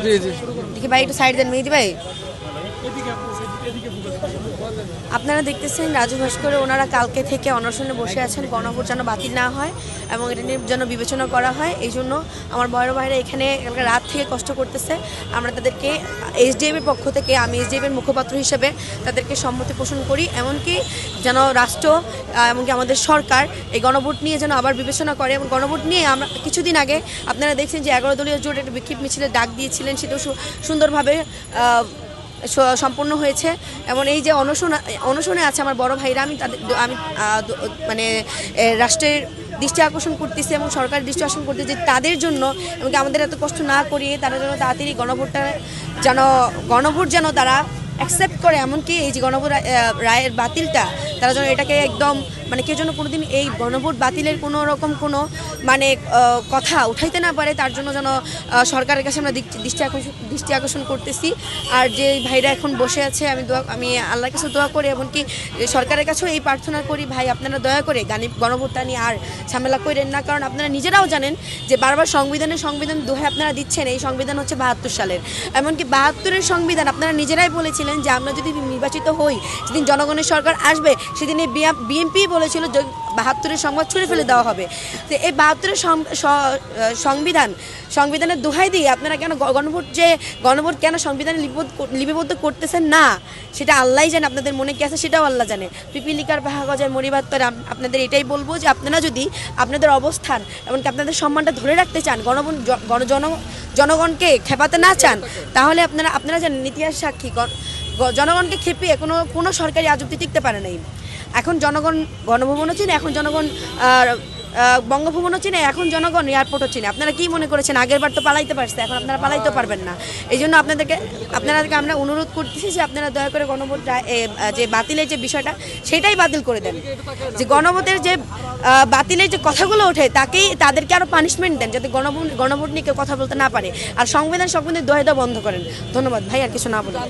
জি জি। দেখি ভাই একটু সাইড দেন মেহেদি ভাই। আপনারা দেখতেছেন রাজু ভাস্কর ওনারা কালকে থেকে অনশনে বসে আছেন গণভোট যেন বাতিল না হয় এবং এটা নিয়ে যেন বিবেচনা করা হয়। এই জন্য আমার বড় ভাইরা এখানে কালকে রাত থেকে কষ্ট করতেছে। আমরা তাদেরকে এসডিএফের পক্ষ থেকে, আমি এসডিএফের মুখপাত্র হিসেবে তাদেরকে সম্মতি পোষণ করি, এমনকি যেন রাষ্ট্র এমনকি আমাদের সরকার এই গণভোট নিয়ে যেন আবার বিবেচনা করে। এবং গণভোট নিয়ে আমরা কিছুদিন আগে আপনারা দেখছেন যে 11 দলীয় জোট একটা বিক্ষোভ মিছিলের ডাক দিয়েছিলেন, সেটাও সুন্দরভাবে সম্পূর্ণ হয়েছে। এবং এই যে অনশনে আছে আমার বড় ভাইরা, আমি মানে রাষ্ট্রের দৃষ্টি আকর্ষণ করতেছি এবং সরকারের দৃষ্টি আকর্ষণ করতেছি যে তাদের জন্য এবং আমাদের এত কষ্ট না করিয়ে তারা যেন তাড়াতাড়ি গণভোট যেন তারা অ্যাকসেপ্ট করে। এমনকি এই যে গণভোট রায়ের বাতিলটা তারা যেন এটাকে একদম মানে কেউ যেন কোনোদিন এই গণভোট বাতিলের কোনো রকম কোনো মানে কথা উঠাইতে না পারে, তার জন্য যেন সরকারের কাছে আমরা দৃষ্টি আকর্ষণ করতেছি। আর যে ভাইরা এখন বসে আছে আমি আল্লাহর কাছে দোয়া করি, এমনকি সরকারের কাছেও এই প্রার্থনা করি, ভাই আপনারা দয়া করে গণভোটটা নিয়ে আর ঝামেলা করেন না। কারণ আপনারা নিজেরাও জানেন যে বারবার সংবিধান দোহাই আপনারা দিচ্ছেন। এই সংবিধান হচ্ছে 72 সালের, এমনকি 72-এর সংবিধান আপনারা নিজেরাই বলেছিলেন যে আমরা যদি নির্বাচিত হই, যেদিন জনগণের সরকার আসবে সেদিন এই বিএনপি বলেছিল 72-এর সংবিধান ছুঁড়ে ফেলে দেওয়া হবে। তো এই 72-এর সংবিধানের দোহাই দিয়ে আপনারা কেন গণভোট কেন সংবিধানে লিপিবদ্ধ করতেছেন না, সেটা আল্লাহই জানে। আপনাদের মনে কি আছে সেটাও আল্লাহ জানে। পিপিলিকার বাহাগজায় মরিবাদ করে আপনাদের এটাই বলবো যে আপনারা যদি আপনাদের অবস্থান এমনকি আপনাদের সম্মানটা ধরে রাখতে চান, জনগণকে খেপাতে না চান, তাহলে আপনারা জানেন ইতিহাস সাক্ষী জনগণকে খেপিয়ে কোনো সরকারি আজ অবধি টিকতে পারে নাই। এখন জনগণ গণভবনও চিনে, এখন জনগণ বঙ্গভবনও চিনে, এখন জনগণ এয়ারপোর্টও চিনে। আপনারা কি মনে করেছেন আগের বার তো পালাইতে পারছে, এখন আপনারা পালাইতে পারবেন না। এই জন্য আপনাদেরকে আমরা অনুরোধ করতেছি যে আপনারা দয়া করে গণভোট যে বাতিলের যে বিষয়টা সেটাই বাতিল করে দেন। যে গণভোটের যে বাতিলের যে কথাগুলো ওঠে তাদেরকে আরও পানিশমেন্ট দেন, যাতে গণভোট নিয়ে কেউ কথা বলতে না পারে। আর সংবিধান দোহাই দেওয়া বন্ধ করেন। ধন্যবাদ ভাই, আর কিছু না বলুন।